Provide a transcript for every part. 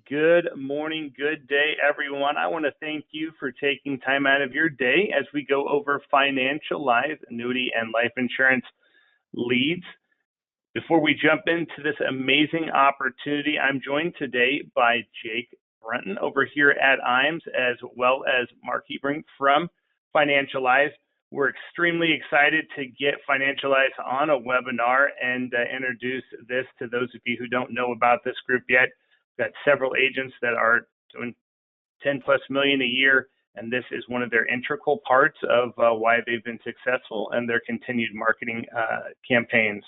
Good morning, good day, everyone. I want to thank you for taking time out of your day as we go over financial life, annuity, and life insurance leads. Before we jump into this amazing opportunity, I'm joined today by Jake Brunton over here at IAMS, as well as Mark Hebring from Financial Life. We're extremely excited to get Financial Life on a webinar and introduce this to those of you who don't know about this group yet. We've got several agents that are doing 10 plus million a year, and this is one of their integral parts of why they've been successful and their continued marketing campaigns.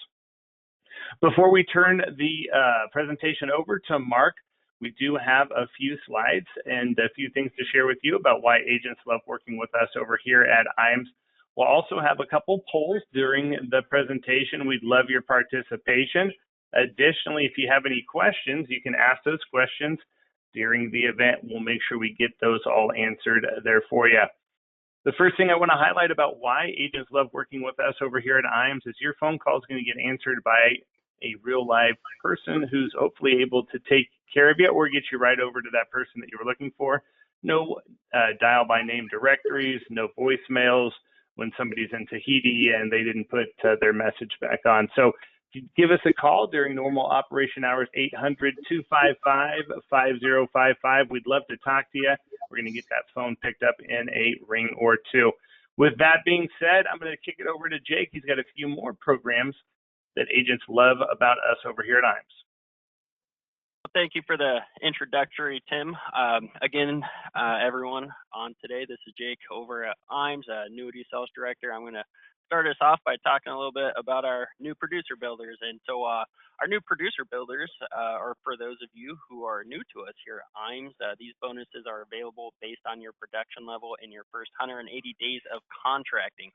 Before we turn the presentation over to Mark, we do have a few slides and a few things to share with you about why agents love working with us over here at IAMS. We'll also have a couple polls during the presentation. We'd love your participation. Additionally, if you have any questions, you can ask those questions during the event. We'll make sure we get those all answered there for you. The first thing I want to highlight about why agents love working with us over here at IAMS is your phone call is going to get answered by a real live person who's hopefully able to take care of you or get you right over to that person that you were looking for. No dial by name directories, no voicemails when somebody's in Tahiti and they didn't put their message back on. So give us a call during normal operation hours, 800-255-5055. We'd love to talk to you. We're going to get that phone picked up in a ring or two. With that being said, I'm going to kick it over to Jake. He's got a few more programs that agents love about us over here at IAMS. Thank you for the introductory, Tim. Everyone on today, this is Jake over at IAMS, Annuity Sales Director. I'm going to start us off by talking a little bit about our new producer builders. And so our new producer builders are for those of you who are new to us here at IAMS. These bonuses are available based on your production level in your first 180 days of contracting.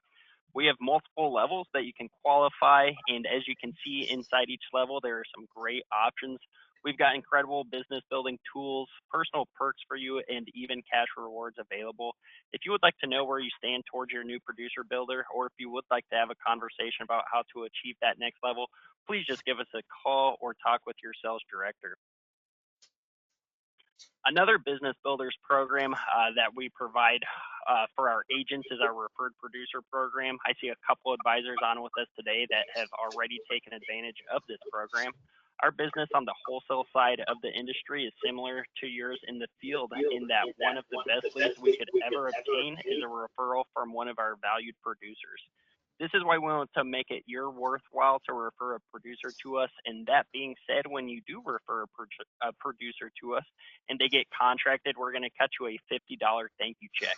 We have multiple levels that you can qualify, and as you can see inside each level, there are some great options. We've got incredible business building tools, personal perks for you, and even cash rewards available. If you would like to know where you stand towards your new producer builder, or if you would like to have a conversation about how to achieve that next level, please just give us a call or talk with your sales director. Another business builders program that we provide for our agents is our referred producer program. I see a couple advisors on with us today that have already taken advantage of this program. Our business on the wholesale side of the industry is similar to yours in the field in that one of the best leads we could ever obtain is a referral from one of our valued producers. This is why we want to make it your worthwhile to refer a producer to us. And that being said, when you do refer a producer to us and they get contracted, we're going to cut you a $50 thank you check.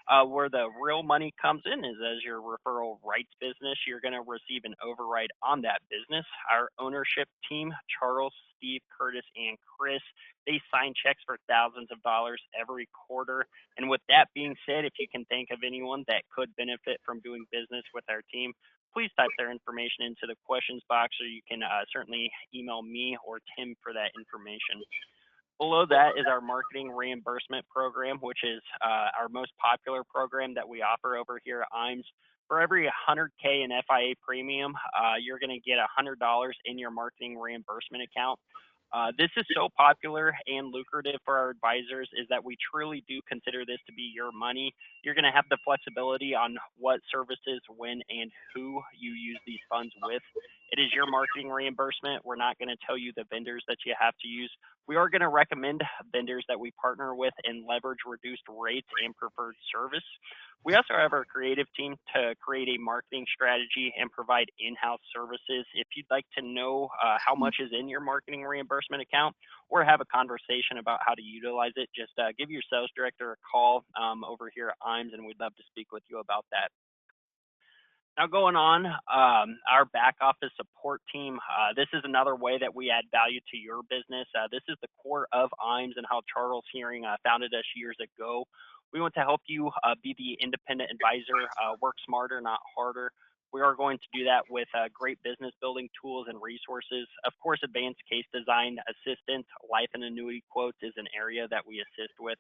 Where the real money comes in is as your referral rights business, you're going to receive an override on that business. Our ownership team, Charles, Steve, Curtis, and Chris, they sign checks for thousands of dollars every quarter. And with that being said, if you can think of anyone that could benefit from doing business with our team, please type their information into the questions box, or you can certainly email me or Tim for that information. Below that is our marketing reimbursement program, which is our most popular program that we offer over here at IAMS. For every $100K in FIA premium, you're going to get $100 in your marketing reimbursement account. This is so popular and lucrative for our advisors is that we truly do consider this to be your money. You're going to have the flexibility on what services, when, and who you use these funds with. It is your marketing reimbursement. We're not going to tell you the vendors that you have to use. We are going to recommend vendors that we partner with and leverage reduced rates and preferred service. We also have our creative team to create a marketing strategy and provide in-house services. If you'd like to know how much is in your marketing reimbursement account or have a conversation about how to utilize it, just give your sales director a call over here at IAMS, and we'd love to speak with you about that. Now going on, our back office support team, this is another way that we add value to your business. This is the core of IAMS and how Charles Hearing founded us years ago. We want to help you be the independent advisor, work smarter, not harder. We are going to do that with great business building tools and resources. Of course, advanced case design assistance, life and annuity quotes is an area that we assist with.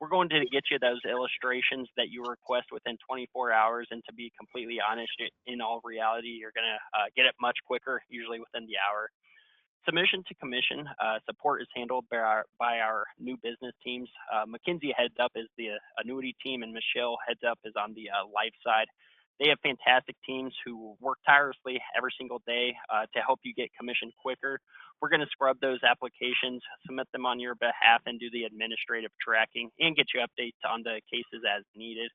We're going to get you those illustrations that you request within 24 hours. And to be completely honest, in all reality, you're going to get it much quicker, usually within the hour. Submission to commission support is handled by our new business teams. Mackenzie heads up is the annuity team, and Michelle heads up is on the life side. They have fantastic teams who work tirelessly every single day to help you get commission quicker. We're going to scrub those applications, submit them on your behalf, and do the administrative tracking and get you updates on the cases as needed.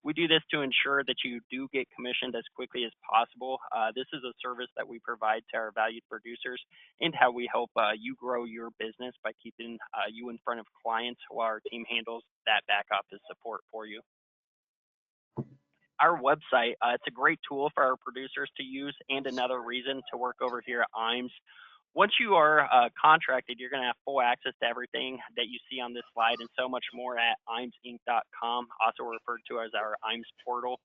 We do this to ensure that you do get commissioned as quickly as possible. This is a service that we provide to our valued producers and how we help you grow your business by keeping you in front of clients while our team handles that back office support for you. Our website, it's a great tool for our producers to use and another reason to work over here at IMES. Once you are contracted, you're going to have full access to everything that you see on this slide and so much more at IMESinc.com, also referred to as our IMES portal.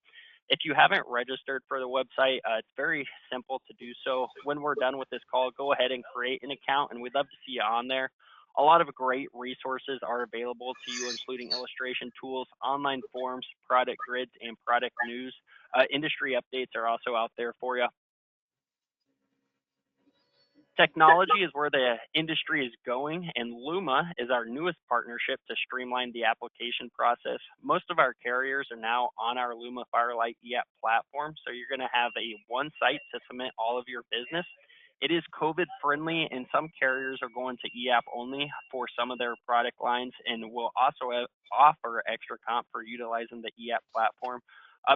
If you haven't registered for the website, it's very simple to do so. When we're done with this call, go ahead and create an account, and we'd love to see you on there. A lot of great resources are available to you, including illustration tools, online forums, product grids, and product news. Industry updates are also out there for you. Technology is where the industry is going, and Luma is our newest partnership to streamline the application process. Most of our carriers are now on our Luma Firelight eApp platform, so you're going to have one site to submit all of your business. It is COVID friendly, and some carriers are going to eApp only for some of their product lines, and will also offer extra comp for utilizing the eApp platform.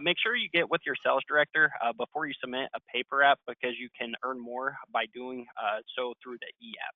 Make sure you get with your sales director before you submit a paper app, because you can earn more by doing so through the eApp.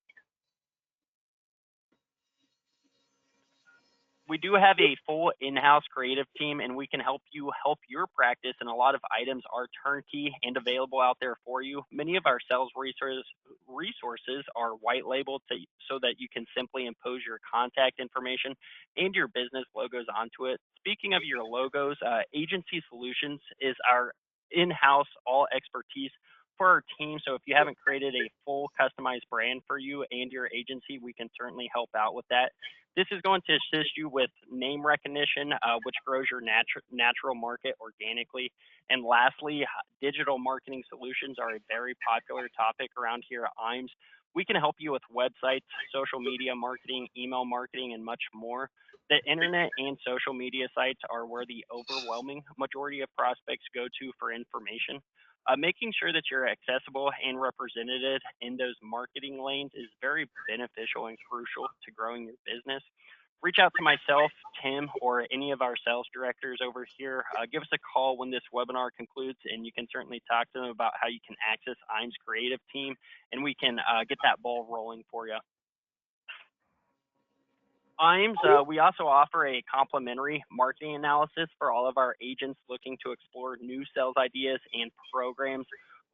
We do have a full in-house creative team, and we can help you help your practice, and a lot of items are turnkey and available out there for you. Many of our sales resources are white labeled so that you can simply impose your contact information and your business logos onto it. Speaking of your logos, Agency Solutions is our in-house all expertise for our team. So if you haven't created a full customized brand for you and your agency, we can certainly help out with that. This is going to assist you with name recognition, which grows your natural market organically. And lastly, digital marketing solutions are a very popular topic around here at IMES. We can help you with websites, social media marketing, email marketing, and much more. The internet and social media sites are where the overwhelming majority of prospects go to for information. Making sure that you're accessible and represented in those marketing lanes is very beneficial and crucial to growing your business. Reach out to myself, Tim, or any of our sales directors over here. Give us a call when this webinar concludes, and you can certainly talk to them about how you can access IMES creative team, and we can get that ball rolling for you. IMES, we also offer a complimentary marketing analysis for all of our agents looking to explore new sales ideas and programs.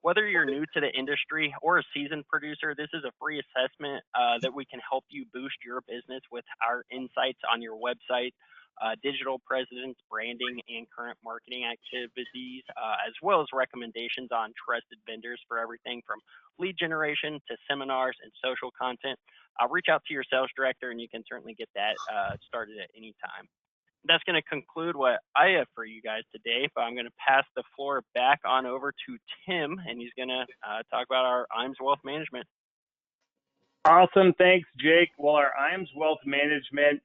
Whether you're new to the industry or a seasoned producer, this is a free assessment that we can help you boost your business with our insights on your website, digital presence, branding, and current marketing activities, as well as recommendations on trusted vendors for everything from lead generation to seminars and social content. Reach out to your sales director, and you can certainly get that started at any time. That's going to conclude what I have for you guys today, but I'm going to pass the floor back on over to Tim, and he's going to talk about our IMES Wealth Management. Awesome. Thanks, Jake. Well, our IMES Wealth Management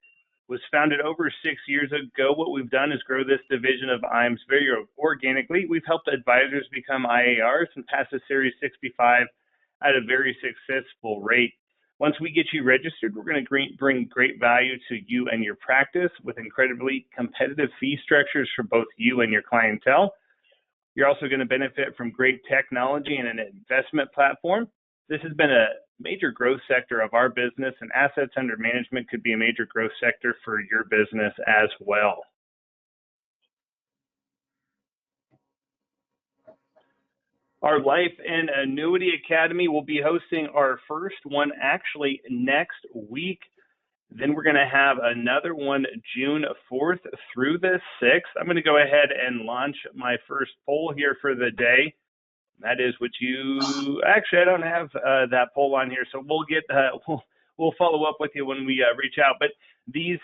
was founded over 6 years ago. What we've done is grow this division of IMES very organically. We've helped advisors become IARs and pass the Series 65 at a very successful rate. Once we get you registered, we're going to bring great value to you and your practice with incredibly competitive fee structures for both you and your clientele. You're also going to benefit from great technology and an investment platform. This has been a major growth sector of our business, and assets under management could be a major growth sector for your business as well. Our Life and Annuity Academy will be hosting our first one actually next week. Then we're going to have another one June 4th through the 6th. I'm going to go ahead and launch my first poll here for the day. That is what you, actually, I don't have that poll on here, so we'll get, we'll follow up with you when we reach out. But these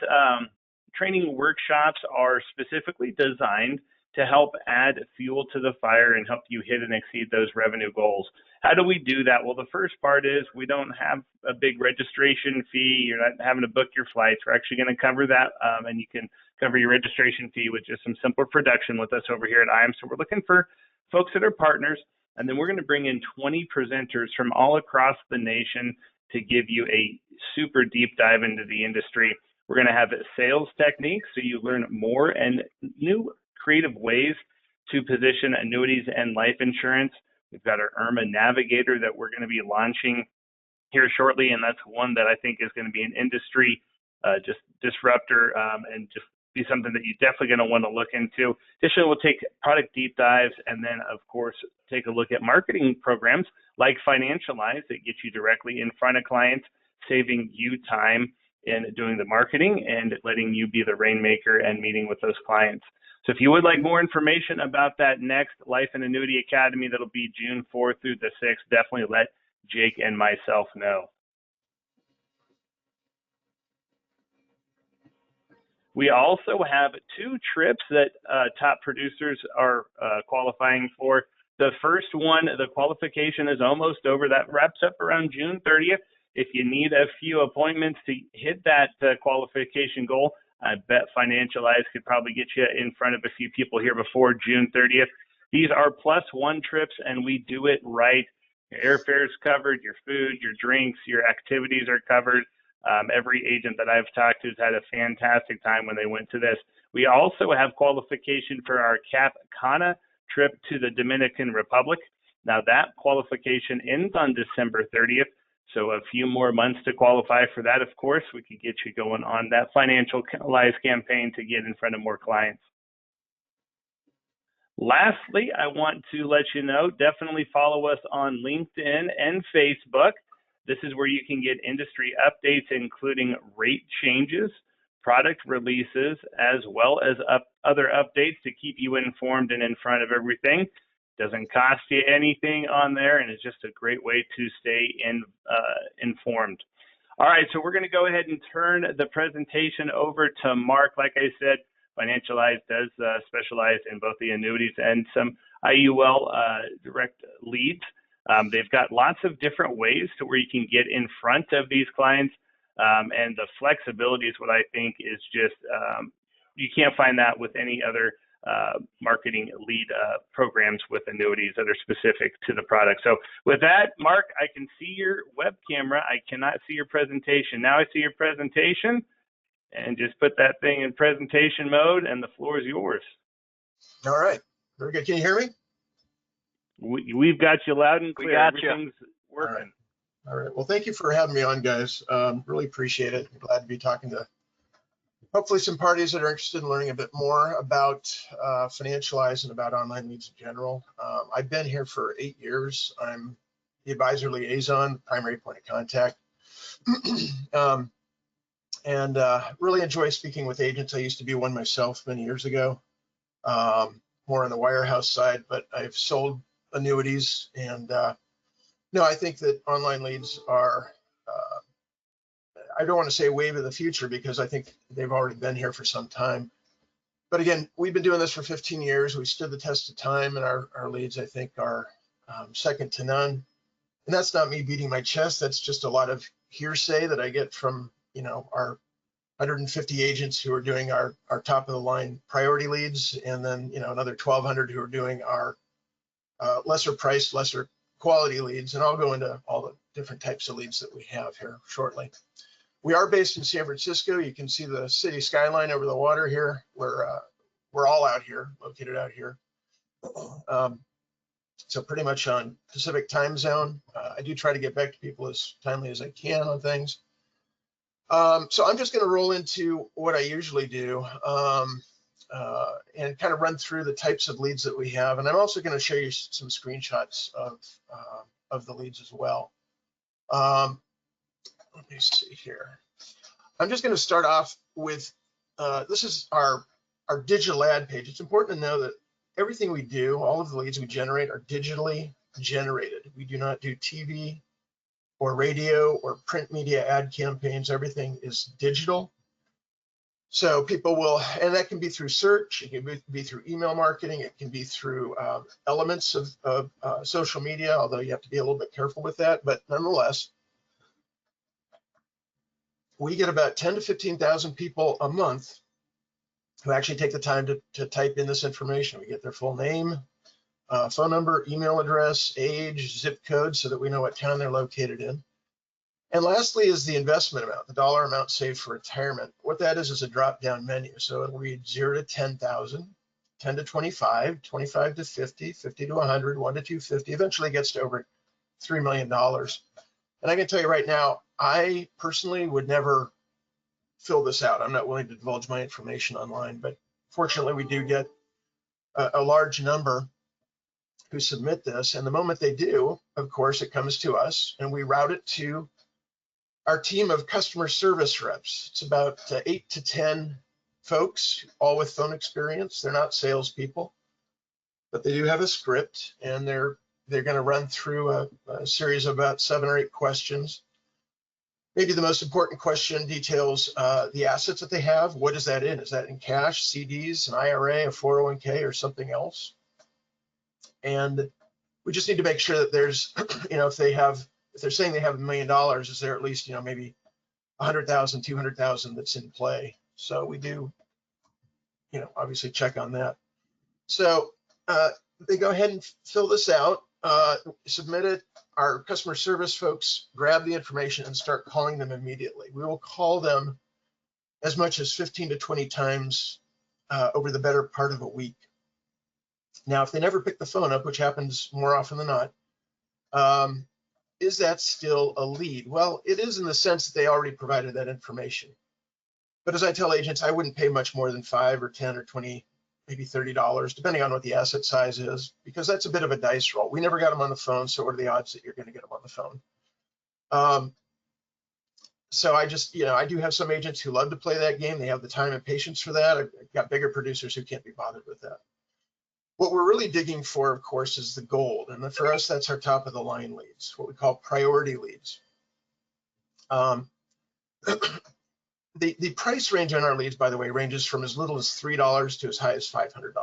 training workshops are specifically designed to help add fuel to the fire and help you hit and exceed those revenue goals. How do we do that? Well, the first part is we don't have a big registration fee. You're not having to book your flights. We're actually going to cover that, and you can cover your registration fee with just some simpler production with us over here at IAM. So we're looking for folks that are partners, and then we're going to bring in 20 presenters from all across the nation to give you a super deep dive into the industry. We're going to have sales techniques so you learn more and new creative ways to position annuities and life insurance. We've got our IRMA Navigator that we're going to be launching here shortly, and that's one that I think is going to be an industry just disruptor and just be something that you're definitely going to want to look into. Additionally, we'll take product deep dives and then, of course, take a look at marketing programs like Financialize that get you directly in front of clients, saving you time in doing the marketing and letting you be the rainmaker and meeting with those clients. So if you would like more information about that next Life and Annuity Academy, that'll be June 4th through the 6th, definitely let Jake and myself know. We also have 2 trips that top producers are qualifying for. The first one, the qualification is almost over. That wraps up around June 30th. If you need a few appointments to hit that qualification goal, I bet Financialize could probably get you in front of a few people here before June 30th. These are +1 trips, and we do it right. Your airfare is covered, your food, your drinks, your activities are covered. Every agent that I've talked to has had a fantastic time when they went to this. We also have qualification for our Cap Cana trip to the Dominican Republic. Now that qualification ends on December 30th. So a few more months to qualify for that. Of course, we could get you going on that Financialize campaign to get in front of more clients. Lastly, I want to let you know, definitely follow us on LinkedIn and Facebook. This is where you can get industry updates, including rate changes, product releases, as well as other updates to keep you informed and in front of everything. Doesn't cost you anything on there, and it's just a great way to stay informed. All right, so we're going to go ahead and turn the presentation over to Mark. Like I said, Financialize does specialize in both the annuities and some IUL direct leads. They've got lots of different ways to where you can get in front of these clients, and the flexibility is what I think is just, you can't find that with any other marketing lead programs with annuities that are specific to the product. So with that, Mark, I can see your web camera. I cannot see your presentation. Now I see your presentation, and just put that thing in presentation mode, and the floor is yours. All right, very good. Can you hear me? We've got you loud and clear. Everything's working. All right. Well, thank you for having me on, guys. Really appreciate it. I'm glad to be talking to hopefully some parties that are interested in learning a bit more about Financialize and about online leads in general. I've been here for 8 years. I'm the advisor liaison, primary point of contact. And really enjoy speaking with agents. I used to be one myself many years ago, more on the wirehouse side, but I've sold annuities. And no, I think that online leads are, I don't want to say wave of the future because I think they've already been here for some time. But again, we've been doing this for 15 years. We stood the test of time, and our leads, I think, are second to none. And that's not me beating my chest. That's just a lot of hearsay that I get from, you know, our 150 agents who are doing our top of the line priority leads, and then, you know, another 1,200 who are doing our lesser priced, lesser quality leads. And I'll go into all the different types of leads that we have here shortly. We are based in San Francisco. You can see the city skyline over the water here. We're all out here, located out here. So pretty much on Pacific time zone. I do try to get back to people as timely as I can on things. So I'm just going to roll into what I usually do and kind of run through the types of leads that we have. And I'm also going to show you some screenshots of the leads as well. Let me see here. I'm just going to start off with, this is our digital ad page. It's important to know that everything we do, all of the leads we generate are digitally generated. We do not do TV or radio or print media ad campaigns. Everything is digital. So people will, and that can be through search, it can be through email marketing, it can be through elements of social media, although you have to be a little bit careful with that. But nonetheless, we get about 10 to 15,000 people a month who actually take the time to type in this information. We get their full name, phone number, email address, age, zip code, so that we know what town they're located in. And lastly is the investment amount, the dollar amount saved for retirement. What that is a drop-down menu. So it'll read 0 to 10,000, 10 to 25, 25 to 50, 50 to 100, 1 to 250, eventually gets to over $3 million. And I can tell you right now, I personally would never fill this out. I'm not willing to divulge my information online, but fortunately we do get a large number who submit this. And the moment they do, of course, it comes to us and we route it to our team of customer service reps. It's about 8 to 10 folks, all with phone experience. They're not salespeople, but they do have a script, and they're going to run through a series of about 7 or 8 questions. Maybe the most important question details the assets that they have. What is that in? Is that in cash, CDs, an IRA, a 401k, or something else? And we just need to make sure that there's, if they're saying they have $1 million, is there at least, maybe 100,000, 200,000 that's in play. So we do, obviously check on that. So they go ahead and fill this out, submit it. Our customer service folks grab the information and start calling them immediately. We will call them as much as 15 to 20 times over the better part of a week. Now, if they never pick the phone up, which happens more often than not, is that still a lead? Well, it is in the sense that they already provided that information. But as I tell agents, I wouldn't pay much more than $5 or $10 or $20, maybe $30, depending on what the asset size is, because that's a bit of a dice roll. We never got them on the phone, so what are the odds that you're going to get them on the phone? So I just, I do have some agents who love to play that game. They have the time and patience for that. I've got bigger producers who can't be bothered with that. What we're really digging for, of course, is the gold. And for us, that's our top of the line leads, what we call priority leads. The price range on our leads, by the way, ranges from as little as $3 to as high as $500.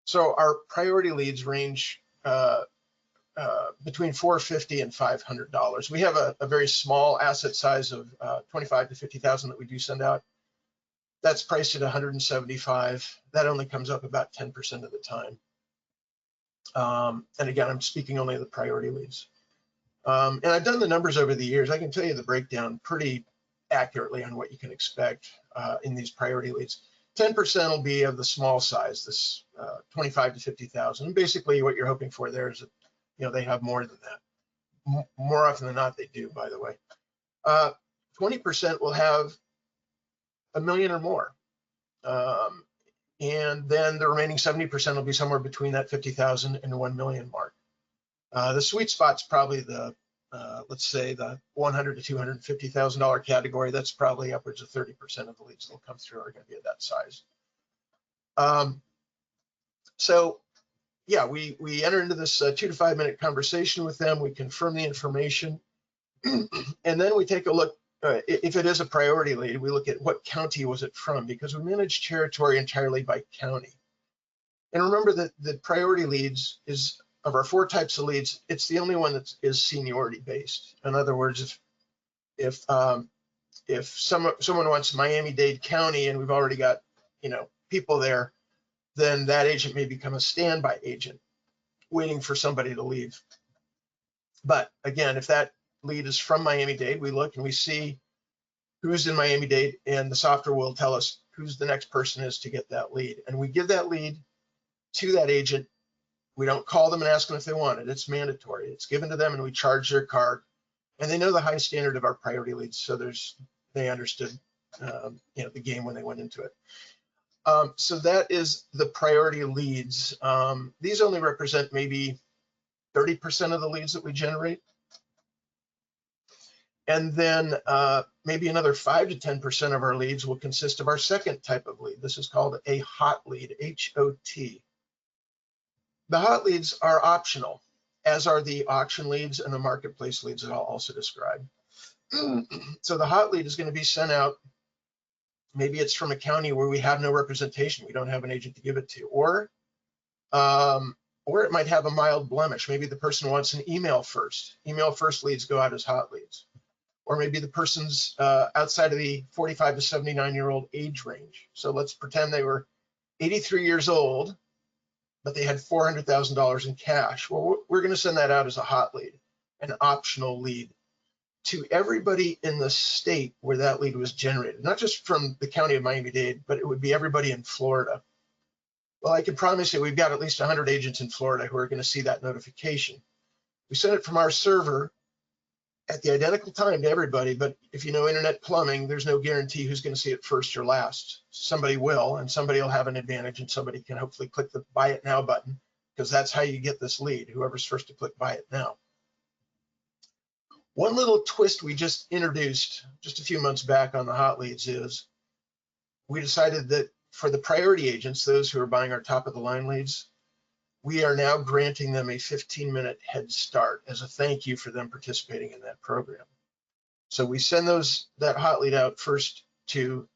So our priority leads range between $450 and $500. We have a very small asset size of 25 to 50,000 that we do send out. That's priced at 175. That only comes up about 10% of the time. And again, I'm speaking only of the priority leads. And I've done the numbers over the years. I can tell you the breakdown pretty accurately on what you can expect in these priority leads. 10% will be of the small size, this 25 to 50,000. And basically what you're hoping for there is that, they have more than that. More often than not, they do, by the way. 20% will have $1 million or more. And then the remaining 70% will be somewhere between that 50,000 and 1 million mark. The sweet spot's probably the, let's say the $100,000 to $250,000 category. That's probably upwards of 30% of the leads that will come through are going to be of that size. So yeah, we enter into this 2 to 5 minute conversation with them. We confirm the information, and then we take a look. If it is a priority lead, we look at what county was it from, because we manage territory entirely by county. And remember that the priority leads is, of our 4 types of leads, it's the only one that is seniority based. In other words, if someone wants Miami-Dade County and we've already got people there, then that agent may become a standby agent waiting for somebody to leave. But again, if that lead is from Miami-Dade, we look and we see who's in Miami-Dade, and the software will tell us who's the next person is to get that lead. And we give that lead to that agent. We don't call them and ask them if they want it. It's mandatory. It's given to them and we charge their card. And they know the high standard of our priority leads, so they understood the game when they went into it. So that is the priority leads. These only represent maybe 30% of the leads that we generate. And then maybe another 5 to 10% of our leads will consist of our second type of lead. This is called a hot lead, H-O-T. The hot leads are optional, as are the auction leads and the marketplace leads that I'll also describe. So the hot lead is going to be sent out maybe it's from a county where we have no representation. We don't have an agent to give it to, or it might have a mild blemish. Maybe the person wants an email first. Email first leads go out as hot leads. Or maybe the person's outside of the 45 to 79-year-old age range. So let's pretend they were 83 years old, but they had $400,000 in cash. Well, we're going to send that out as a hot lead, an optional lead, to everybody in the state where that lead was generated, not just from the county of Miami-Dade, but it would be everybody in Florida. Well, I can promise you we've got at least 100 agents in Florida who are going to see that notification. We send it from our server at the identical time to everybody, but if you know internet plumbing, there's no guarantee who's going to see it first or last. Somebody will, and somebody will have an advantage, and somebody can hopefully click the Buy It Now button, because that's how you get this lead, whoever's first to click Buy It Now. One little twist we just introduced just a few months back on the hot leads is we decided that for the priority agents, those who are buying our top of the line leads, we are now granting them a 15-minute head start as a thank you for them participating in that program. So we send that hot lead out first to,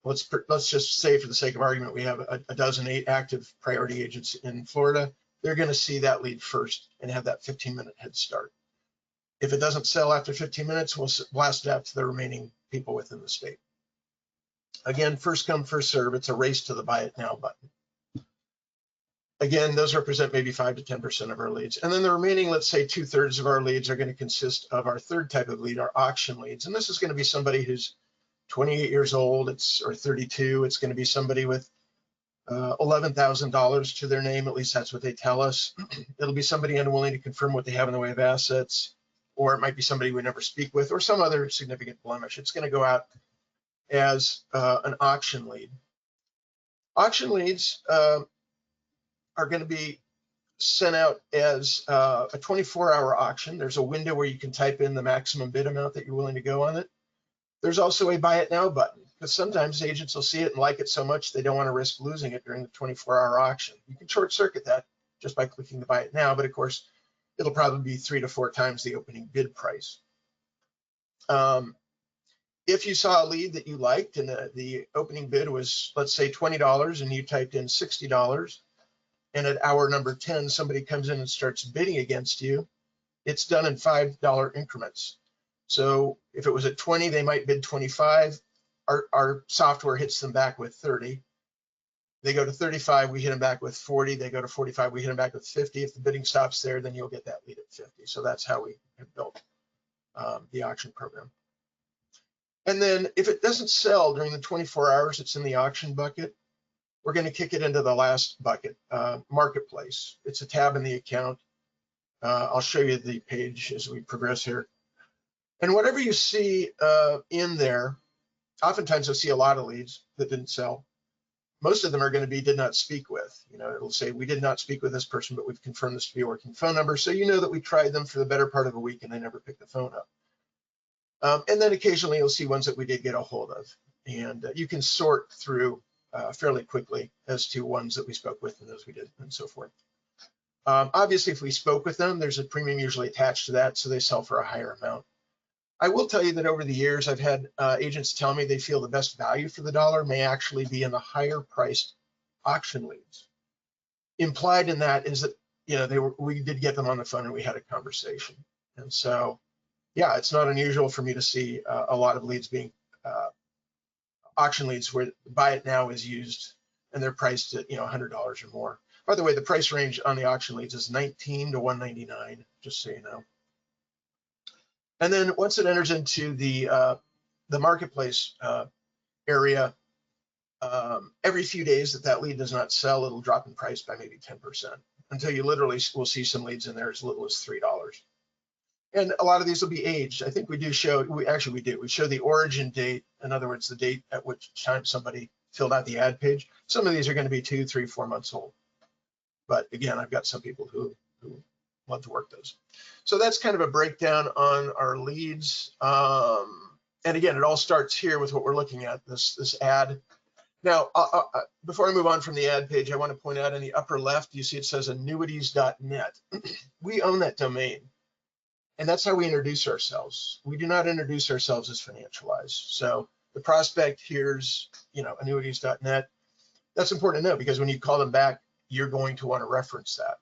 let's just say for the sake of argument, we have a dozen 8 active priority agents in Florida. They're going to see that lead first and have that 15-minute head start. If it doesn't sell after 15 minutes, we'll blast it out to the remaining people within the state. Again, first come, first serve. It's a race to the Buy It Now button. Again, those represent maybe 5 to 10% of our leads. And then the remaining, let's say 2/3 of our leads are going to consist of our third type of lead, our auction leads. And this is going to be somebody who's 28 years old, or 32. It's going to be somebody with $11,000 to their name. At least that's what they tell us. It'll be somebody unwilling to confirm what they have in the way of assets, or it might be somebody we never speak with, or some other significant blemish. It's going to go out as an auction lead. Auction leads are going to be sent out as a 24-hour auction. There's a window where you can type in the maximum bid amount that you're willing to go on it. There's also a Buy It Now button, because sometimes agents will see it and like it so much they don't want to risk losing it during the 24-hour auction. You can short circuit that just by clicking the Buy It Now, but of course, it'll probably be 3 to 4 times the opening bid price. If you saw a lead that you liked and the opening bid was, let's say, $20, and you typed in $60, and at hour number 10, somebody comes in and starts bidding against you, it's done in $5 increments. So if it was at 20, they might bid 25. Our software hits them back with 30. They go to 35, we hit them back with 40. They go to 45, we hit them back with 50. If the bidding stops there, then you'll get that lead at 50. So that's how we have built the auction program. And then if it doesn't sell during the 24 hours it's in the auction bucket, we're going to kick it into the last bucket, marketplace. It's a tab in the account. I'll show you the page as we progress here. And whatever you see in there, oftentimes you'll see a lot of leads that didn't sell. Most of them are going to be did not speak with. It'll say we did not speak with this person, but we've confirmed this to be a working phone number. So you know that we tried them for the better part of a week and they never picked the phone up. And then occasionally you'll see ones that we did get a hold of. And you can sort through fairly quickly as to ones that we spoke with and those we did and so forth. Obviously, if we spoke with them, there's a premium usually attached to that, so they sell for a higher amount. I will tell you that over the years, I've had agents tell me they feel the best value for the dollar may actually be in the higher priced auction leads. Implied in that is that we did get them on the phone and we had a conversation. And so, yeah, it's not unusual for me to see a lot of leads being auction leads where Buy It Now is used and they're priced at $100 or more. By the way, the price range on the auction leads is $19 to $199, just so you know. And then once it enters into the marketplace area, every few days that lead does not sell, it'll drop in price by maybe 10%, until you literally will see some leads in there as little as $3. And a lot of these will be aged. I think we do show, we show the origin date. In other words, the date at which time somebody filled out the ad page. Some of these are going to be 2, 3, 4 months old. But again, I've got some people who love to work those. So that's kind of a breakdown on our leads. And again, it all starts here with what we're looking at, this ad. Now, before I move on from the ad page, I want to point out in the upper left, you see it says annuities.net. We own that domain. And that's how we introduce ourselves. We do not introduce ourselves as Financialize. So the prospect hears, annuities.net. That's important to know because when you call them back, you're going to want to reference that.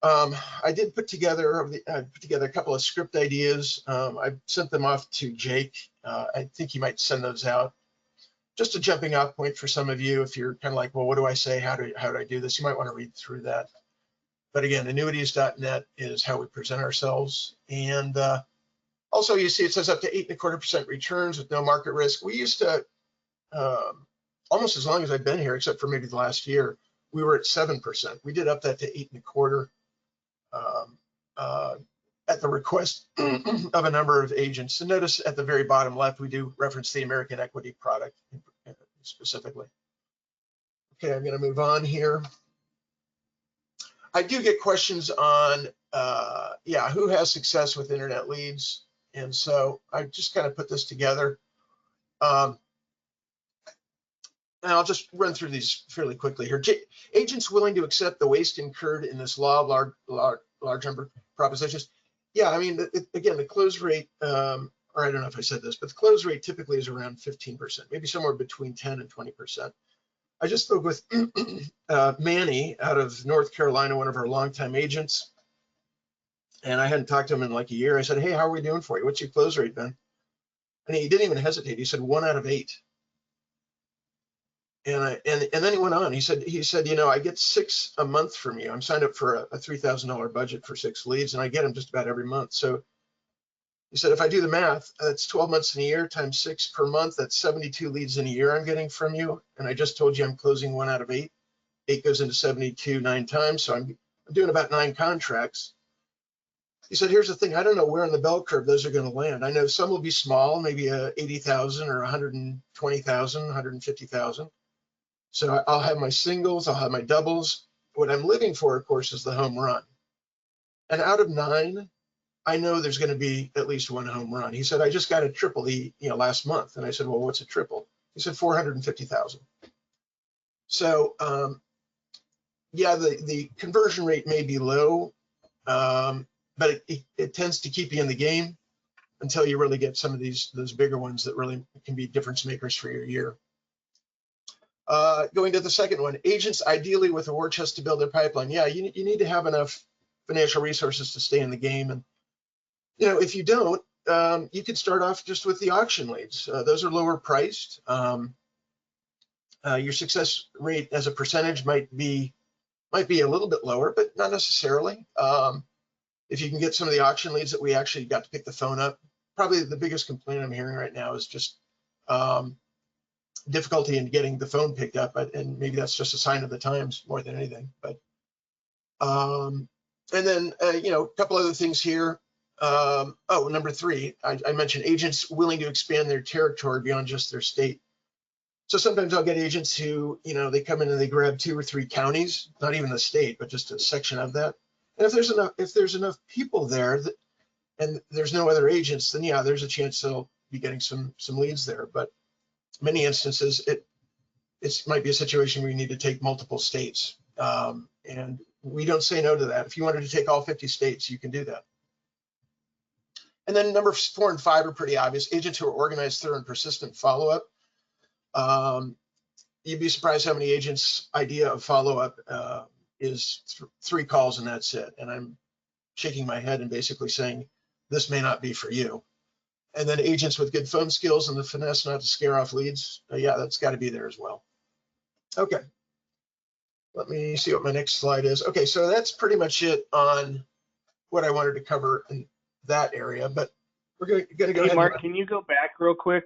I did put together a couple of script ideas. I sent them off to Jake. I think he might send those out. Just a jumping off point for some of you if you're kind of like, well, what do I say? How do I do this? You might want to read through that. But again, annuities.net is how we present ourselves. And also, you see it says up to 8.25% returns with no market risk. We used to, almost as long as I've been here, except for maybe the last year, we were at 7%. We did up that to 8.25%. At the request of a number of agents. And notice at the very bottom left, we do reference the American Equity product specifically. Okay, I'm going to move on here. I do get questions on, who has success with internet leads? And so I just kind of put this together. And I'll just run through these fairly quickly here. Agents willing to accept the waste incurred in this law of large number propositions. Yeah, I mean, again, the close rate, or I don't know if I said this, but the close rate typically is around 15%, maybe somewhere between 10 and 20%. I just spoke with Manny out of North Carolina, one of our longtime agents, and I hadn't talked to him in like a year. I said, hey, how are we doing for you? What's your close rate been? And he didn't even hesitate. He said 1 out of 8. And then he went on. He said, I get 6 a month from you. I'm signed up for a $3,000 budget for 6 leads, and I get them just about every month. So he said, if I do the math, that's 12 months in a year times 6 per month. That's 72 leads in a year I'm getting from you. And I just told you I'm closing 1 out of 8. 8 goes into 72 9 times. So I'm doing about 9 contracts. He said, here's the thing. I don't know where in the bell curve those are going to land. I know some will be small, maybe 80,000 or 120,000, 150,000. So I'll have my singles, I'll have my doubles. What I'm living for, of course, is the home run. And out of 9, I know there's going to be at least 1 home run. He said, I just got a triple last month. And I said, well, what's a triple? He said, 450,000. So, the conversion rate may be low, but it tends to keep you in the game until you really get some of those bigger ones that really can be difference makers for your year. Going to the second one, agents ideally with a war chest to build their pipeline. Yeah, you need to have enough financial resources to stay in the game. And, if you don't, you could start off just with the auction leads. Those are lower priced. Your success rate as a percentage might be a little bit lower, but not necessarily. If you can get some of the auction leads that we actually got to pick the phone up, probably the biggest complaint I'm hearing right now is just difficulty in getting the phone picked up, and maybe that's just a sign of the times more than anything. But and then a couple other things here. Number 3, I mentioned agents willing to expand their territory beyond just their state. So sometimes I'll get agents who they come in and they grab 2 or 3 counties, not even the state, but just a section of that. And if there's enough people there and there's no other agents, then yeah, there's a chance they'll be getting some leads there. But many instances, it might be a situation where you need to take multiple states. And we don't say no to that. If you wanted to take all 50 states, you can do that. And then number 4 and 5 are pretty obvious. Agents who are organized, thorough, and persistent follow-up. You'd be surprised how many agents' idea of follow-up is 3 calls and that's it. And I'm shaking my head and basically saying, this may not be for you. And then agents with good phone skills and the finesse not to scare off leads. Yeah, that's got to be there as well. Okay. Let me see what my next slide is. Okay, so that's pretty much it on what I wanted to cover in that area, but we're going to go ahead. Hey, Mark, can you go back real quick?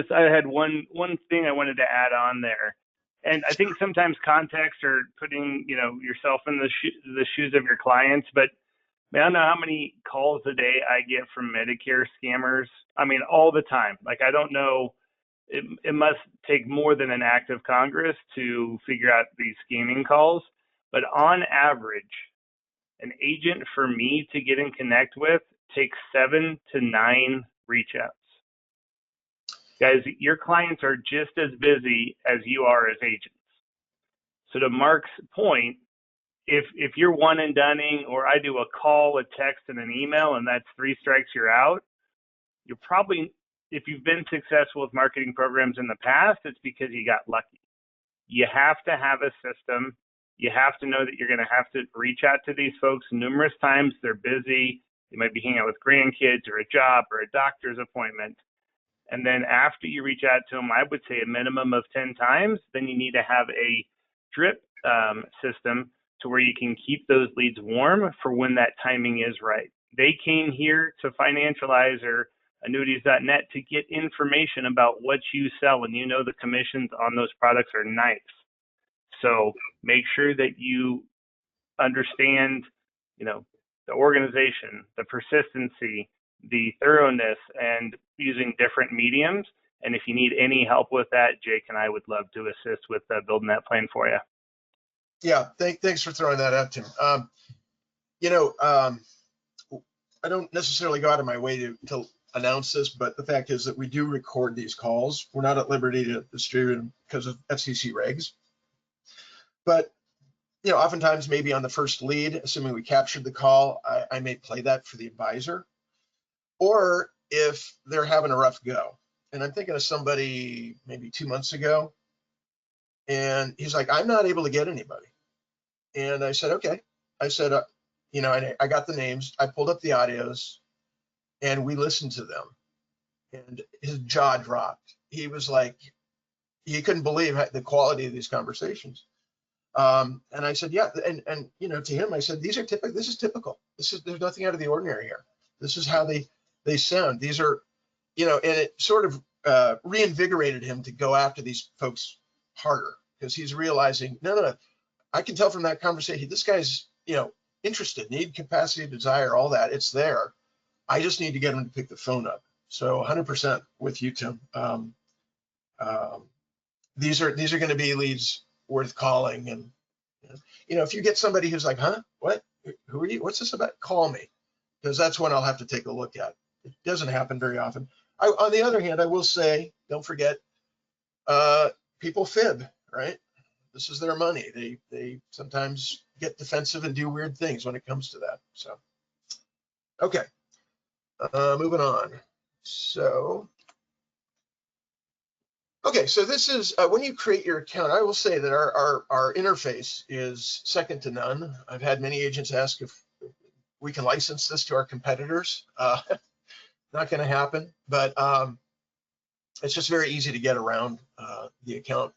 I had one thing I wanted to add on there. And I think sometimes context or putting, yourself in the shoes of your clients, but man, I don't know how many calls a day I get from Medicare scammers. I mean, all the time. Like, I don't know, it must take more than an act of Congress to figure out these scamming calls. But on average, an agent for me to get and connect with takes 7 to 9 reach outs. Guys, your clients are just as busy as you are as agents. So to Mark's point, if you're one and doneing, or I do a call, a text, and an email, and that's 3 strikes, you're out, you're probably if you've been successful with marketing programs in the past, it's because you got lucky. You have to have a system. You have to know that you're going to have to reach out to these folks numerous times. They're busy. They might be hanging out with grandkids or a job or a doctor's appointment. And then after you reach out to them, I would say a minimum of 10 times, then you need to have a drip system to where you can keep those leads warm for when that timing is right. They came here to Financialize or annuities.net to get information about what you sell, and you know the commissions on those products are nice. So make sure that you understand, the organization, the persistency, the thoroughness, and using different mediums. And if you need any help with that, Jake and I would love to assist with building that plan for you. Yeah, thanks for throwing that out, Tim. I don't necessarily go out of my way to announce this, but the fact is that we do record these calls. We're not at liberty to distribute them because of FCC regs. But oftentimes maybe on the first lead, assuming we captured the call, I may play that for the advisor. Or if they're having a rough go. And I'm thinking of somebody maybe 2 months ago, and he's like, I'm not able to get anybody. And I said, okay. I said, I got the names, I pulled up the audios, and we listened to them. And his jaw dropped. He was like, he couldn't believe the quality of these conversations. And I said, yeah, and to him, I said, these are typical. This is typical. There's nothing out of the ordinary here. This is how they sound. These are, and it sort of reinvigorated him to go after these folks harder, because he's realizing, no, I can tell from that conversation, this guy's, interested, need, capacity, desire, all that. It's there. I just need to get him to pick the phone up. So 100% with you, Tim. These are going to be leads worth calling. And, if you get somebody who's like, huh, what, who are you? What's this about? Call me, because that's when I'll have to take a look at. It doesn't happen very often. On the other hand, I will say, don't forget, people fib, right? This is their money. They sometimes get defensive and do weird things when it comes to that. So, okay, moving on. So, okay, so this is when you create your account. I will say that our interface is second to none. I've had many agents ask if we can license this to our competitors. Not going to happen, but it's just very easy to get around the account.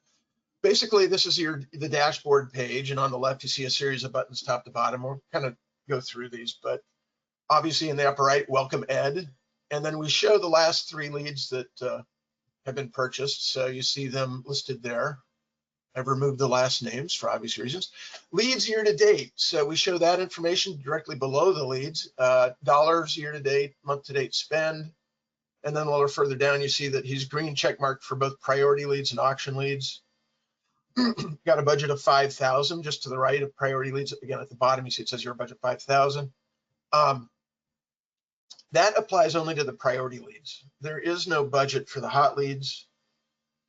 Basically, this is the dashboard page, and on the left you see a series of buttons top to bottom. We'll kind of go through these, but obviously in the upper right, welcome Ed, and then we show the last 3 leads that have been purchased, so you see them listed there. I've removed the last names for obvious reasons. Leads year to date, so we show that information directly below the leads. Dollars year to date, month to date spend, and then a little further down you see that he's green check marked for both priority leads and auction leads. Got a budget of 5,000 just to the right of priority leads. Again, at the bottom you see it says your budget 5,000. That applies only to the priority leads. There is no budget for the hot leads,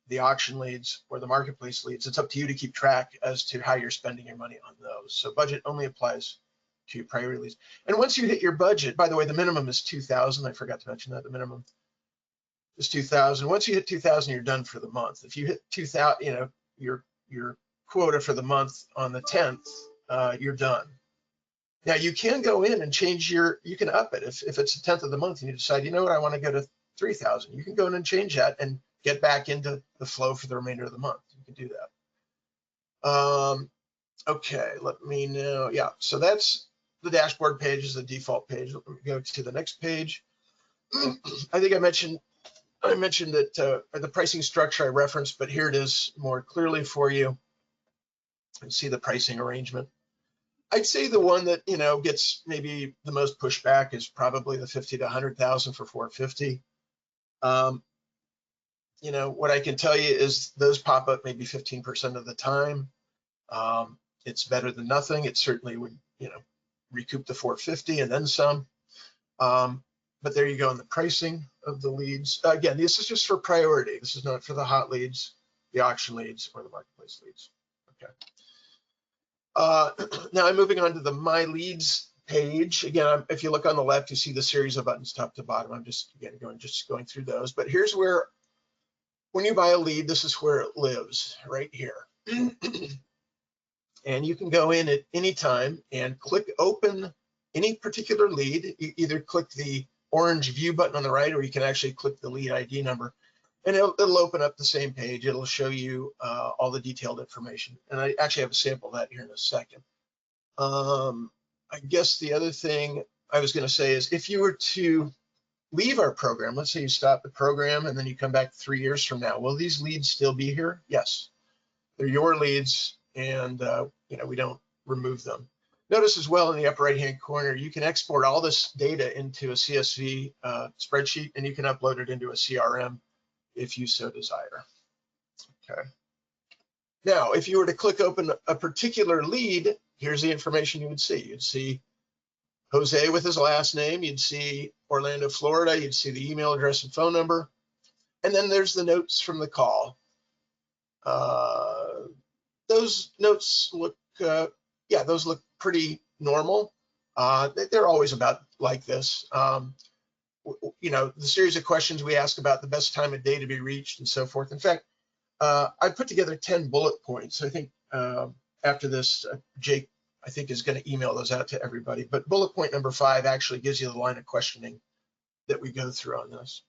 the auction leads, or the marketplace leads. It's up to you to keep track as to how you're spending your money on those. So budget only applies to your priority leads. And once you hit your budget, by the way, the minimum is 2,000. I forgot to mention that. The minimum is 2,000. Once you hit 2,000, you're done for the month. If you hit 2,000, your quota for the month on the 10th, you're done. Now you can go in and change you can up it. If it's the 10th of the month and you decide, I want to go to 3,000, you can go in and change that and get back into the flow for the remainder of the month. You can do that. Okay, let me know. Yeah, so that's the dashboard page is the default page. Let me go to the next page. I think I mentioned that the pricing structure I referenced, but here it is more clearly for you. And see the pricing arrangement. I'd say the one that gets maybe the most pushback is probably the 50 to 100,000 for 450. What I can tell you is those pop up maybe 15% of the time. It's better than nothing. It certainly would recoup the 450 and then some. But there you go in the pricing of the leads. Again, this is just for priority. This is not for the hot leads, the auction leads, or the marketplace leads. Okay. Now I'm moving on to the My Leads page, again, if you look on the left, you see the series of buttons top to bottom. I'm just, again, going through those. But here's where, when you buy a lead, this is where it lives, right here. And you can go in at any time and click open any particular lead. You either click the orange view button on the right, or you can actually click the lead ID number. And it'll open up the same page. It'll show you all the detailed information. And I actually have a sample of that here in a second. I guess the other thing I was going to say is, if you were to leave our program, let's say you stop the program and then you come back 3 years from now, will these leads still be here? Yes, they're your leads, and we don't remove them. Notice as well in the upper right-hand corner, you can export all this data into a CSV spreadsheet, and you can upload it into a CRM if you so desire. Okay. Now, if you were to click open a particular lead, here's the information you would see. You'd see Jose with his last name. You'd see Orlando, Florida. You'd see the email address and phone number. And then there's the notes from the call. Those notes look, those look pretty normal. They're always about like this. The series of questions we ask about the best time of day to be reached and so forth. In fact, I put together 10 bullet points. I think after this, Jake, I think, is going to email those out to everybody. But bullet point number 5 actually gives you the line of questioning that we go through on this.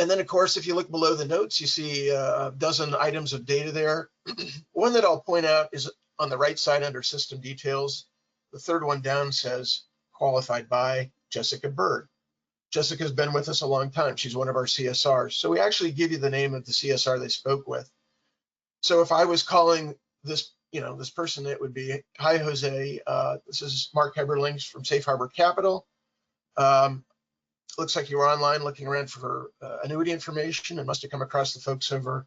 And then, of course, if you look below the notes, you see a dozen items of data there. One that I'll point out is on the right side under System Details. The third one down says qualified by Jessica Bird. Jessica's been with us a long time. She's one of our CSRs. So we actually give you the name of the CSR they spoke with. So if I was calling this, this person, it would be, hi, Jose. This is Mark Heberlings from Safe Harbor Capital. Looks like you were online looking around for annuity information and must have come across the folks over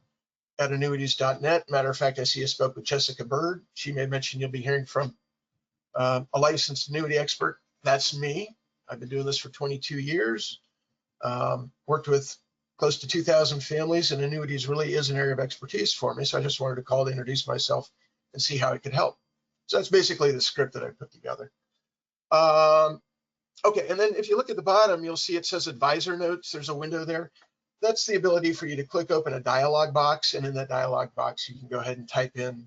at annuities.net. Matter of fact, I see you spoke with Jessica Bird. She may mention you'll be hearing from a licensed annuity expert. That's me. I've been doing this for 22 years. Worked with close to 2,000 families, and annuities really is an area of expertise for me. So I just wanted to call to introduce myself and see how I could help. So that's basically the script that I put together. Okay, and then if you look at the bottom, you'll see it says advisor notes. There's a window there. That's the ability for you to click open a dialog box, and in that dialog box, you can go ahead and type in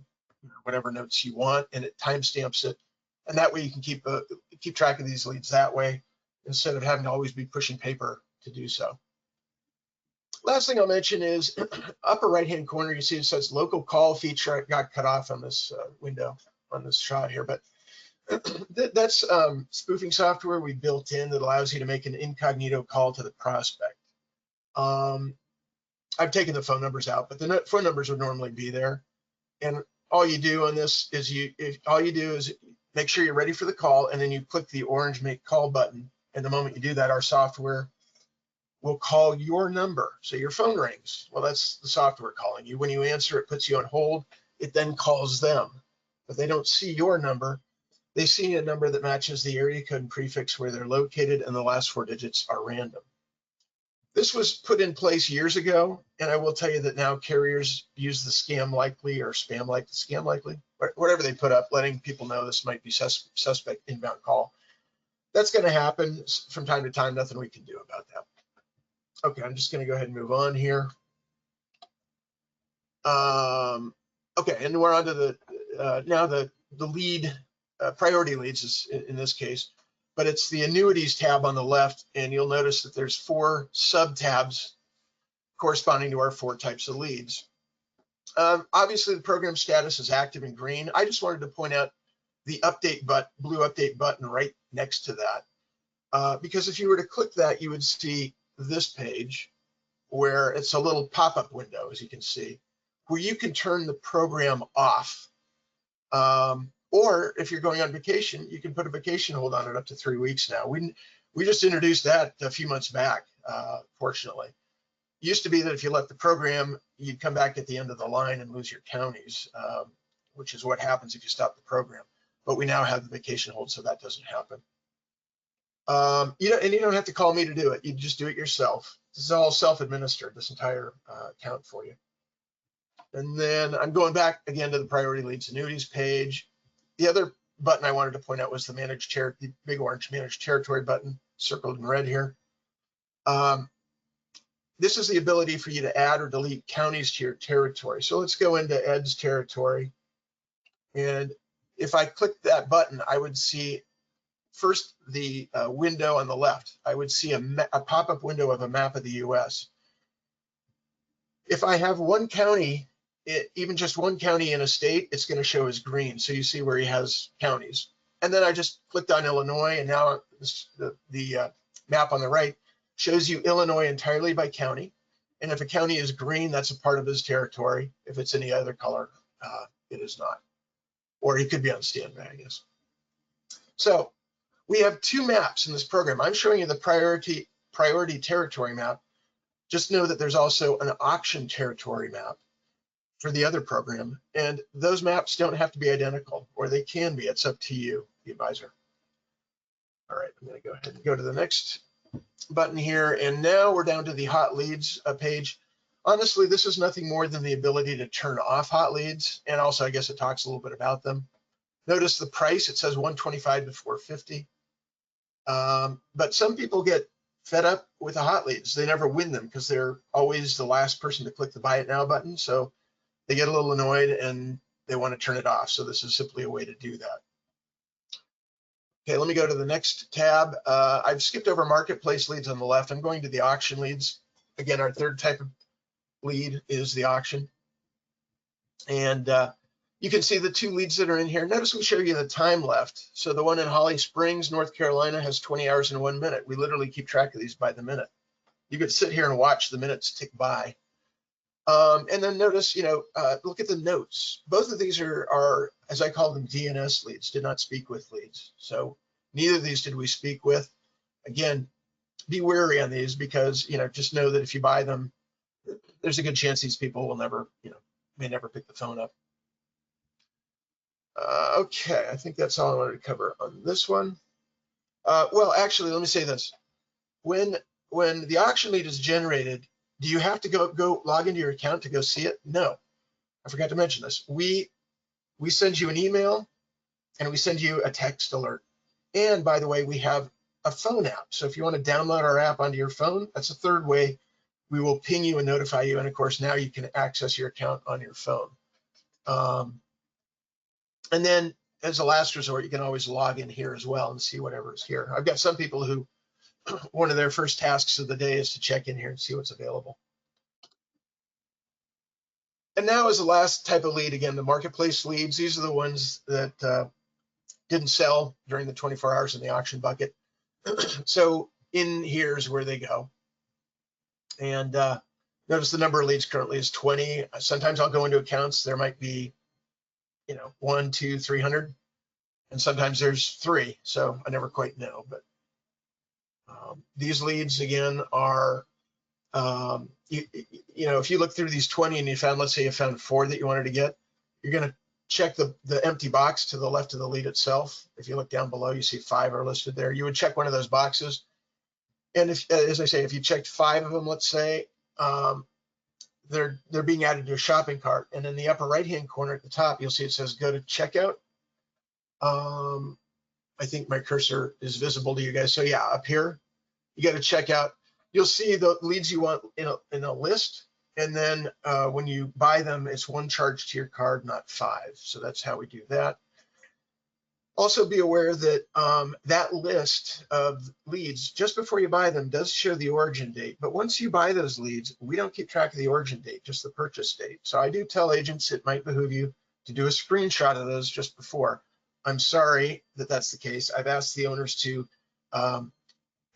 whatever notes you want, and it timestamps it. And that way you can keep track of these leads that way, instead of having to always be pushing paper to do so. Last thing I'll mention is upper right-hand corner, you see it says local call feature. It got cut off on this window on this shot here, but that's spoofing software we built in that allows you to make an incognito call to the prospect. I've taken the phone numbers out, but the phone numbers would normally be there. And all you do on this is make sure you're ready for the call, and then you click the orange make call button. And the moment you do that, our software will call your number. So your phone rings. Well, that's the software calling you. When you answer, it puts you on hold. It then calls them, but they don't see your number. They see a number that matches the area code and prefix where they're located, and the last 4 digits are random. This was put in place years ago, and I will tell you that now carriers use the scam likely or spam likely, scam likely, whatever they put up, letting people know this might be suspect inbound call. That's going to happen from time to time. Nothing we can do about that. Okay, I'm just going to go ahead and move on here. Okay, and we're on to the now the lead. Priority leads is in this case, but it's the annuities tab on the left, and you'll notice that there's 4 sub tabs corresponding to our 4 types of leads. Obviously, the program status is active in green. I just wanted to point out the blue update button right next to that, because if you were to click that, you would see this page where it's a little pop-up window, as you can see, where you can turn the program off. Or if you're going on vacation, you can put a vacation hold on it up to 3 weeks now. We just introduced that a few months back, fortunately. It used to be that if you left the program, you'd come back at the end of the line and lose your counties, which is what happens if you stop the program. But we now have the vacation hold, so that doesn't happen. And you don't have to call me to do it. You just do it yourself. This is all self-administered, this entire account for you. And then I'm going back again to the priority leads annuities page. The other button I wanted to point out was the big orange managed territory button, circled in red here. This is the ability for you to add or delete counties to your territory. So let's go into Ed's territory. And if I click that button, I would see first the window on the left. I would see a pop-up window of a map of the US. If I have one county, even just one county in a state, it's going to show as green. So you see where he has counties. And then I just clicked on Illinois, and now the map on the right shows you Illinois entirely by county. And if a county is green, that's a part of his territory. If it's any other color, it is not. Or he could be on standby, I guess. So we have two maps in this program. I'm showing you the priority territory map. Just know that there's also an auction territory map for the other program. And those maps don't have to be identical, or they can be. It's up to you, the advisor. All right, I'm going to go ahead and go to the next button here. And now we're down to the hot leads page. Honestly, this is nothing more than the ability to turn off hot leads. And also, I guess it talks a little bit about them. Notice the price, it says $125 to $450. But some people get fed up with the hot leads. They never win them because they're always the last person to click the buy it now button. So they get a little annoyed and they want to turn it off. So this is simply a way to do that. Okay, let me go to the next tab. I've skipped over marketplace leads on the left. I'm going to the auction leads. Again, our third type of lead is the auction. And you can see the two leads that are in here. Notice we show you the time left. So the one in Holly Springs, North Carolina has 20 hours and 1 minute. We literally keep track of these by the minute. You could sit here and watch the minutes tick by. And then notice, look at the notes. Both of these are, as I call them, DNS leads, did not speak with leads. So neither of these did we speak with. Again, be wary on these because, just know that if you buy them, there's a good chance these people will never, may never pick the phone up. Okay, I think that's all I wanted to cover on this one. Well, actually, let me say this. When the auction lead is generated, do you have to go log into your account to go see it? No, I forgot to mention this. We send you an email and we send you a text alert. And by the way, we have a phone app. So if you want to download our app onto your phone, that's a third way we will ping you and notify you. And of course, now you can access your account on your phone. And then as a last resort, you can always log in here as well and see whatever is here. I've got some people who one of their first tasks of the day is to check in here and see what's available. And now as the last type of lead, again, the marketplace leads. These are the ones that didn't sell during the 24 hours in the auction bucket. So in here is where they go. And notice the number of leads currently is 20. Sometimes I'll go into accounts. There might be 1, 2, 300, and sometimes there's 3. So I never quite know. But these leads again are, if you look through these 20 and you found, let's say you found 4 that you wanted to get, you're going to check the empty box to the left of the lead itself. If you look down below, you see 5 are listed there. You would check one of those boxes. And if, as I say, if you checked 5 of them, let's say, they're being added to a shopping cart. And in the upper right-hand corner at the top, you'll see it says go to checkout. I think my cursor is visible to you guys. So yeah, up here, you got to check out. You'll see the leads you want in a list. And then when you buy them, it's 1 charge to your card, not 5. So that's how we do that. Also be aware that that list of leads, just before you buy them, does show the origin date. But once you buy those leads, we don't keep track of the origin date, just the purchase date. So I do tell agents it might behoove you to do a screenshot of those just before. I'm sorry that that's the case. I've asked the owners to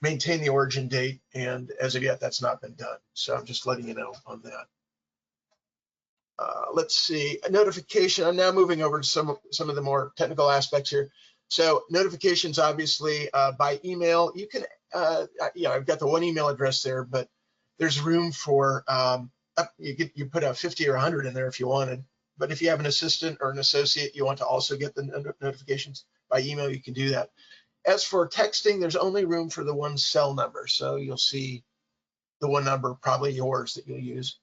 maintain the origin date, and as of yet, that's not been done. So I'm just letting you know on that. Let's see, a notification. I'm now moving over to some of the more technical aspects here. So notifications, obviously, by email. You can, I've got the one email address there, but there's room for, you put a 50 or 100 in there if you wanted. But if you have an assistant or an associate, you want to also get the notifications by email, you can do that. As for texting, there's only room for the one cell number. So you'll see the one number, probably yours, that you'll use.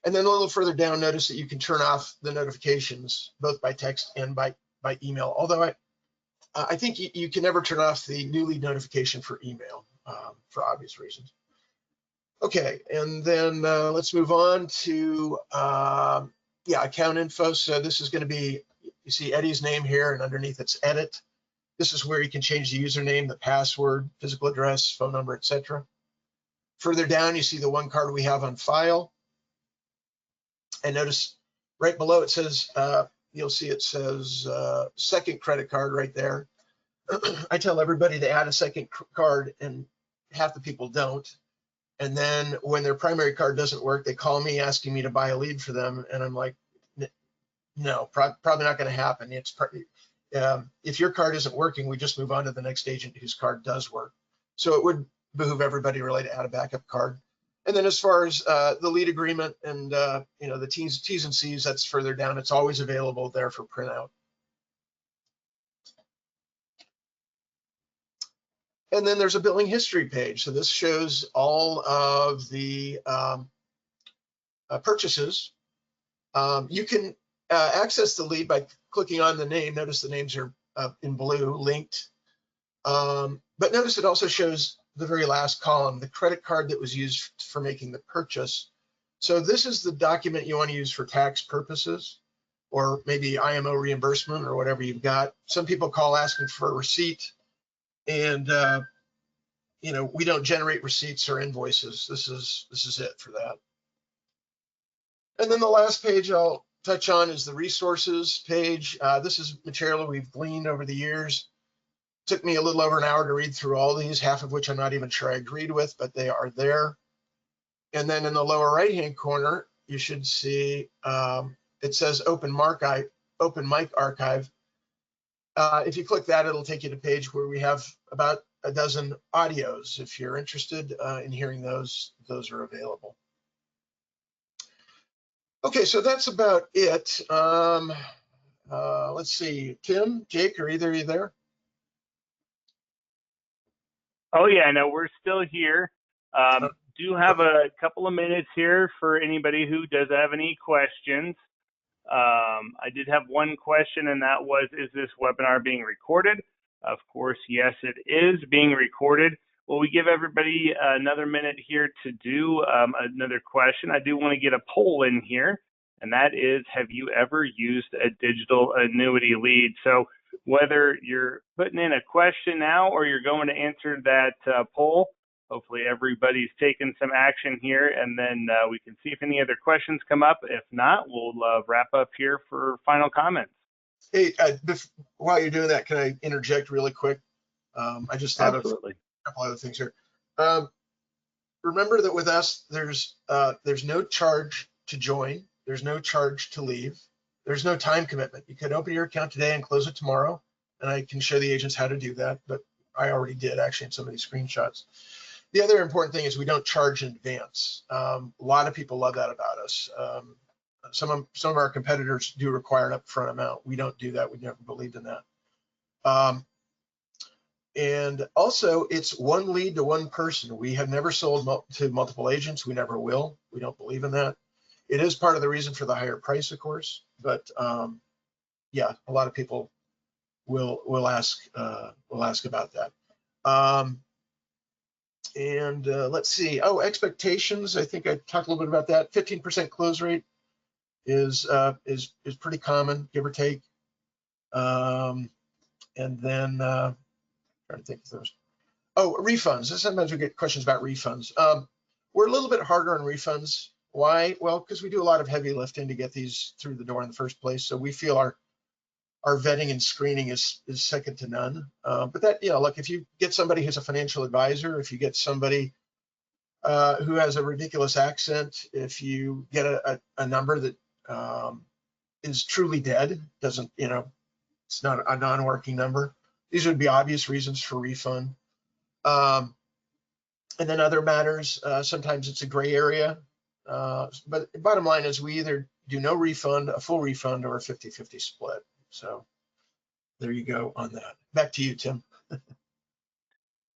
And then a little further down, notice that you can turn off the notifications, both by text and by by email. Although I think you can never turn off the new lead notification for email for obvious reasons. Okay, and then let's move on to account info. So this is going to be, you see Eddie's name here, and underneath it's edit. This is where you can change the username, the password, physical address, phone number, etc. Further down, you see the one card we have on file. And notice right below it says, you'll see it says second credit card right there. I tell everybody to add a second card, and half the people don't. And then when their primary card doesn't work, they call me asking me to buy a lead for them. And I'm like, no, probably not going to happen. If your card isn't working, we just move on to the next agent whose card does work. So it would behoove everybody really to add a backup card. And then as far as the lead agreement and the T's and C's, that's further down. It's always available there for printout. And then there's a billing history page. So this shows all of the purchases. You can access the lead by clicking on the name. Notice the names are in blue, linked. But notice it also shows the very last column, the credit card that was used for making the purchase. So this is the document you want to use for tax purposes, or maybe IMO reimbursement or whatever you've got. Some people call asking for a receipt, and we don't generate receipts or invoices. This is it for that. And then the last page I'll touch on is the resources page. This is material we've gleaned over the years. Took me a little over an hour to read through all these, half of which I'm not even sure I agreed with, but they are there. And then in the lower right-hand corner, you should see it says Open Mic Archive. If you click that, it'll take you to a page where we have about a dozen audios. If you're interested in hearing those are available. Okay, so that's about it. Let's see, Tim, Jake, are either of you there? Oh yeah, no, we're still here. Do have a couple of minutes here for anybody who does have any questions. I did have one question, and that was, is this webinar being recorded? Of course, yes, it is being recorded. Well, we give everybody another minute here to do another question. I do want to get a poll in here, and that is, have you ever used a digital annuity lead? So whether you're putting in a question now or you're going to answer that poll, hopefully everybody's taken some action here, and then we can see if any other questions come up. If not, we'll wrap up here for final comments. Hey, while you're doing that, can I interject really quick? I just thought Absolutely. of a couple other things here. Remember that with us, there's no charge to join. There's no charge to leave. There's no time commitment. You can open your account today and close it tomorrow, and I can show the agents how to do that, but I already did actually in some of these screenshots. The other important thing is we don't charge in advance. A lot of people love that about us. Some of our competitors do require an upfront amount. We don't do that. We never believed in that. And also, it's one lead to one person. We have never sold to multiple agents. We never will. We don't believe in that. It is part of the reason for the higher price, of course. But yeah, a lot of people will ask about that. Let's see. Oh, expectations. I think I talked a little bit about that. 15% close rate is pretty common, give or take. And then trying to think of those. Oh, refunds. Sometimes we get questions about refunds. We're a little bit harder on refunds. Why? Well, because we do a lot of heavy lifting to get these through the door in the first place. So we feel our vetting and screening is second to none. But that, look, if you get somebody who's a financial advisor, if you get somebody who has a ridiculous accent, if you get a number that is truly dead, doesn't, it's not a non-working number, these would be obvious reasons for refund. And then other matters, sometimes it's a gray area. But the bottom line is we either do no refund, a full refund, or a 50-50 split. So there you go on that. Back to you, Tim.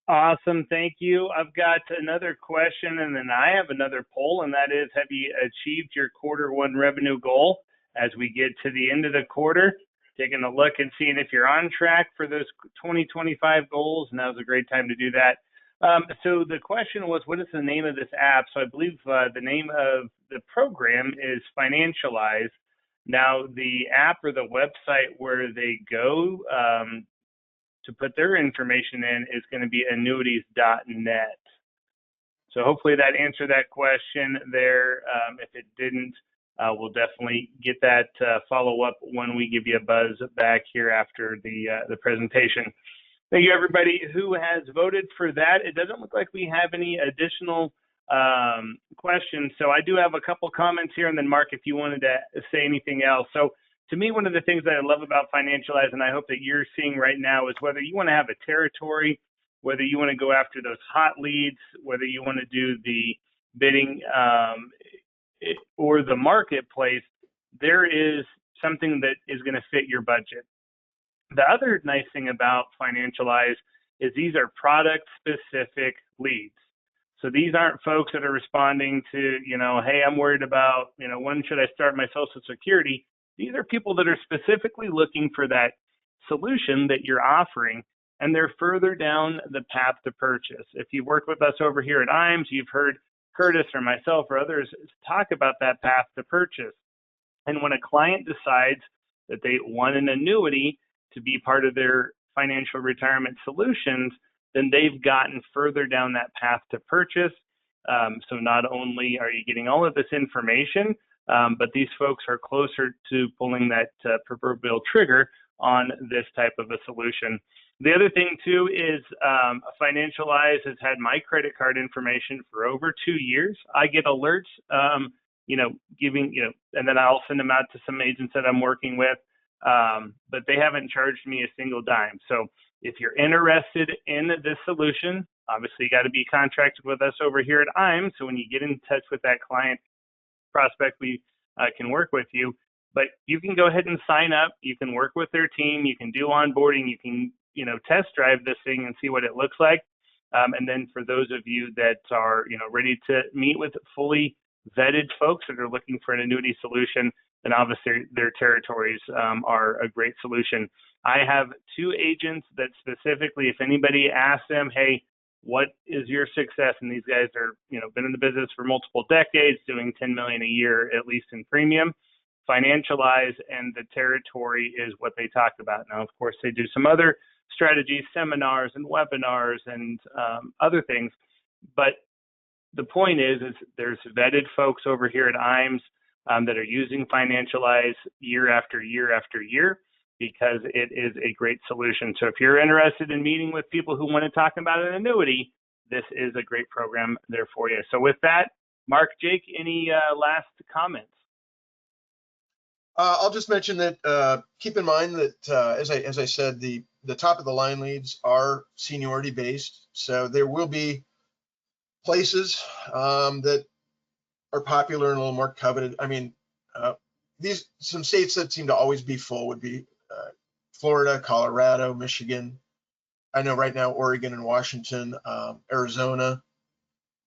Awesome, thank you. I've got another question, and then I have another poll, and that is, have you achieved your Q1 revenue goal? As we get to the end of the quarter, taking a look and seeing if you're on track for those 2025 goals. Now's a great time to do that. So the question was, what is the name of this app? So I believe the name of the program is Financialize. Now, the app or the website where they go to put their information in is going to be annuities.net. So hopefully that answered that question there. If it didn't, we'll definitely get that follow up when we give you a buzz back here after the presentation. Thank you, everybody who has voted for that. It doesn't look like we have any additional questions. So I do have a couple comments here, and then Mark, if you wanted to say anything else. So to me, one of the things that I love about Financialize, and I hope that you're seeing right now, is whether you want to have a territory, whether you want to go after those hot leads, whether you want to do the bidding or the marketplace, there is something that is going to fit your budget. The other nice thing about Financialize is these are product-specific leads. So these aren't folks that are responding to, hey, I'm worried about, when should I start my Social Security? These are people that are specifically looking for that solution that you're offering, and they're further down the path to purchase. If you've worked with us over here at IAMS, you've heard Curtis or myself or others talk about that path to purchase. And when a client decides that they want an annuity to be part of their financial retirement solutions, then they've gotten further down that path to purchase. So not only are you getting all of this information, but these folks are closer to pulling that proverbial trigger on this type of a solution. The other thing too is Financialize has had my credit card information for over 2 years. I get alerts, and then I'll send them out to some agents that I'm working with, but they haven't charged me a single dime. So if you're interested in this solution, obviously you got to be contracted with us over here at IAMS. So when you get in touch with that client prospect, we can work with you. But you can go ahead and sign up. You can work with their team. You can do onboarding. You can, test drive this thing and see what it looks like. And then for those of you that are, ready to meet with fully vetted folks that are looking for an annuity solution, then obviously their territories are a great solution. I have 2 agents that specifically, if anybody asks them, hey, what is your success? And these guys are, been in the business for multiple decades, doing $10 million a year, at least in premium. Financialize and the territory is what they talk about. Now, of course, they do some other strategies, seminars and webinars and other things. But the point is there's vetted folks over here at IAMS that are using Financialize year after year after year, because it is a great solution. So if you're interested in meeting with people who want to talk about an annuity, this is a great program there for you. So with that, Mark, Jake, any last comments? I'll just mention that keep in mind that as I said, the top of the line leads are seniority based. So there will be places that are popular and a little more coveted. I mean, some states that seem to always be full would be Florida, Colorado, Michigan. I know right now Oregon and Washington, Arizona.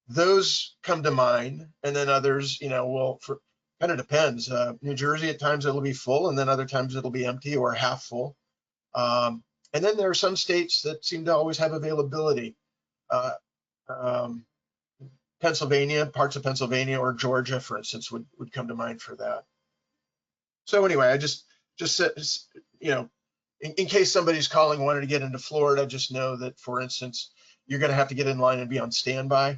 Those come to mind, and then others, kind of depends. New Jersey, at times it'll be full, and then other times it'll be empty or half full. And then there are some states that seem to always have availability. Pennsylvania, parts of Pennsylvania or Georgia, for instance, would come to mind for that. So anyway, I just said, in case somebody's calling wanting to get into Florida, just know that, for instance, you're going to have to get in line and be on standby,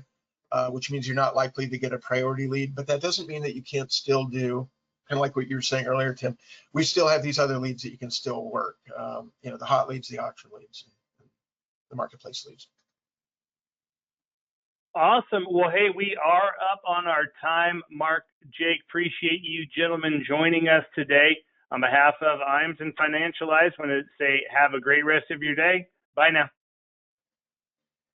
which means you're not likely to get a priority lead. But that doesn't mean that you can't still do, kind of like what you were saying earlier, Tim. We still have these other leads that you can still work. The hot leads, the auction leads, the marketplace leads. Awesome. Well, hey, we are up on our time. Mark, Jake, appreciate you gentlemen joining us today. On behalf of IAMS and Financialize, I want to say have a great rest of your day. Bye now.